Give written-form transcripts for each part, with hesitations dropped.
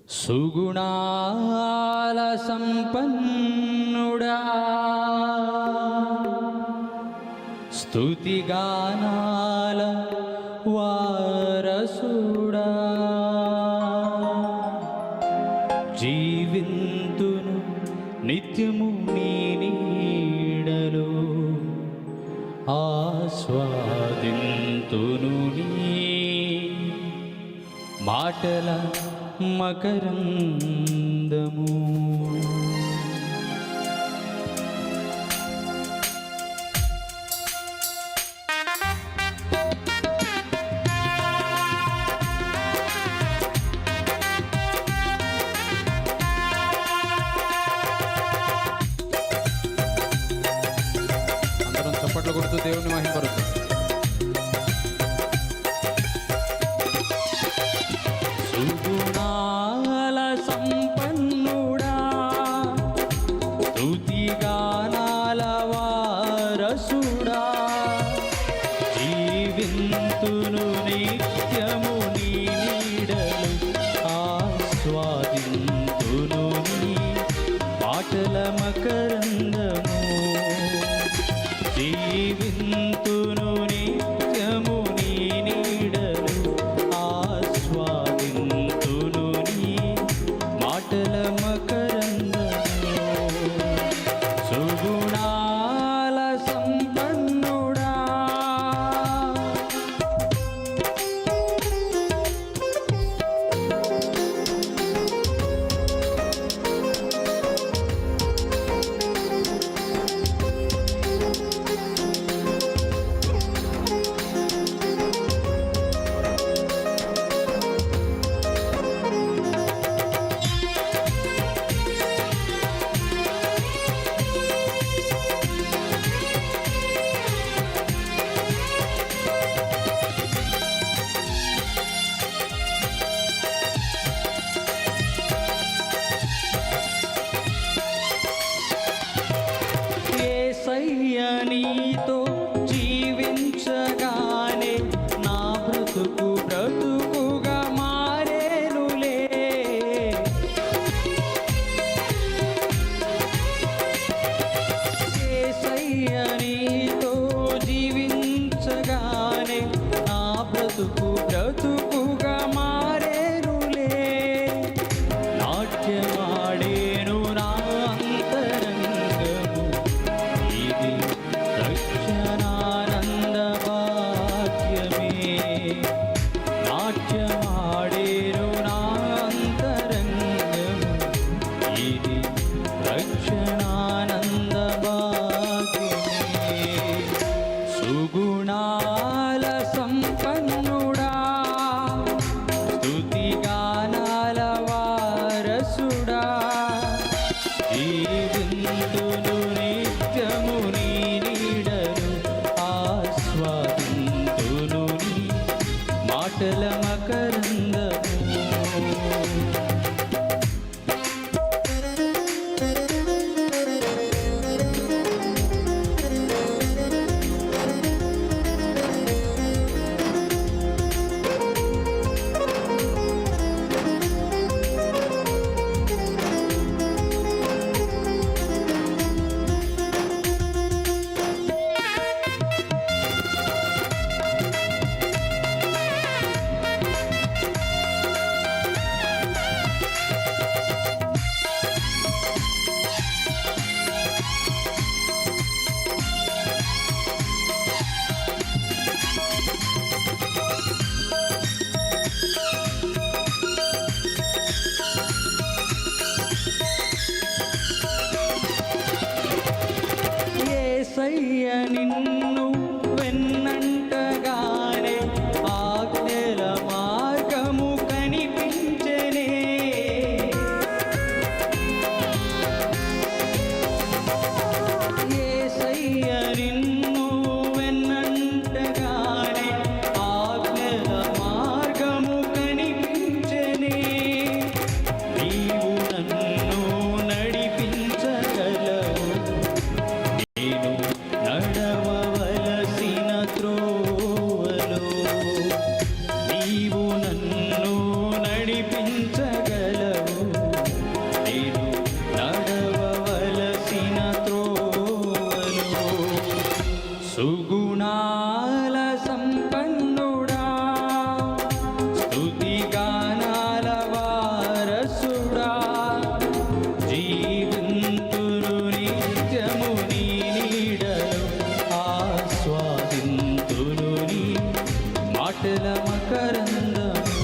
సుగుణాల సంపన్నుడా స్తుతిగానాల వారసుడా జీవింతును నిత్యము నీ నీడలో ఆస్వాదింతును నీ మాటల మకరందము. అందరం చప్పట్లు కొడుతూ దేవుని మహిమపరుద్దాం. సుగుణాల సంపన్నుడా స్తుతిగానాల వారసుడా జీవింతును నిత్యము నీ నీడలు ఆస్వాదింతును నీ పాటల మకరందము. జీవింతును నిత్యము నీ నీడలు ఆస్వాదింతును నీ మాటల మకరందము. సుగుణాల సంపన్నుడా యేసయ్య నీతో జీవించగానే నా బ్రతుకు బ్రతుకుగా మారేనులే. యేసయ్య నీతో జీవించగానే నా బ్రతుకు బ్రతుకుగా మారేనులే. నాట్యమాడేను నా అంతరంగము, ఇది రక్షణానంద భాగ్యమే. నాట్యమాడేను నా అంతరంగము, ఇది రక్షణానంద భాగ్యమే. సుగుణాల సంపన్నుడా స్తుతిగానాల వారసుడా జీవింతును నిత్యము నీ నీడలు ఆస్వాదింతును నీ మాటల మకరందము. సుగుణాల సంపన్నుడా స్తుతి గానాల వారసుడా జీవింతురు నిత్యము నీ నీడలో ఆస్వాదింతురు నీ మాటల మకరందము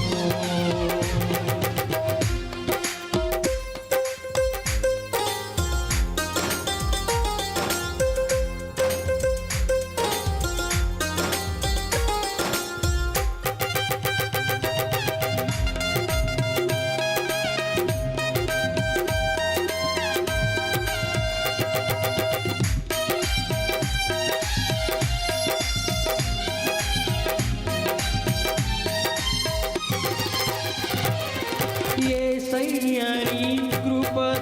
యేసయ్య నీ కృపతలంచగానే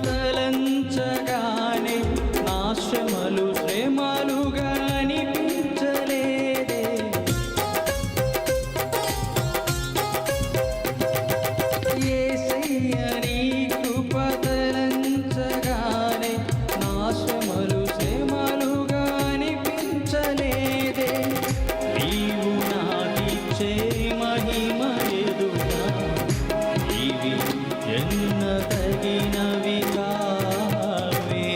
నా శ్రమలు శ్రమలుగా అనిపించలేదే యేసయ్య నీ కృపతలంచగానే నా శ్రమలు శ్రమలుగా అనిపించలేదే నీవు నాకిచ్చే మహిమ ఎదుగా ఇవి ఎన్న తగినవి కావే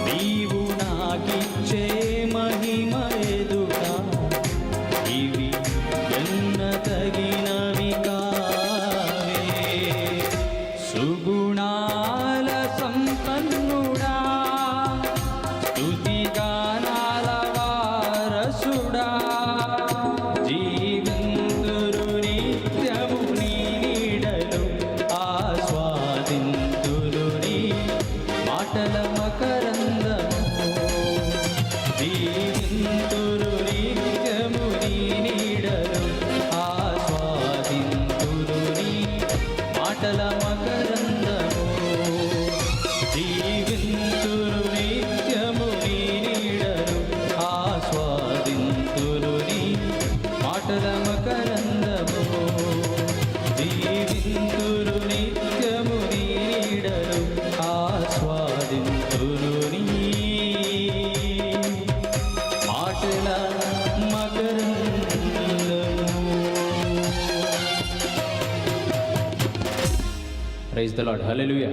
నీవు నాకిచ్చే మహిమ ఎదుగా ఇవి ఎన్న తగినవి కావే సుగుణాల సంపన్నుడా స్తుతి గానాల వారసుడా జీవింతురు నిత్యము నీ నీడలో ఆస్వాదింతురు నీ మాటల మకరందము జీవింతురు నిత్యము నీ నీడలో ఆస్వాదింతురు నీ మాటల మకరందము జీవింతురు నిత్యము నీ నీడలో ఆస్వాదింతురు నీ మాటల మకరందము జీవింతురు నిత్యము నీ నీడలో ఆస్వాదింతురు నీ మాటల మకరందము. Praise the lord. హల్లెలూయా.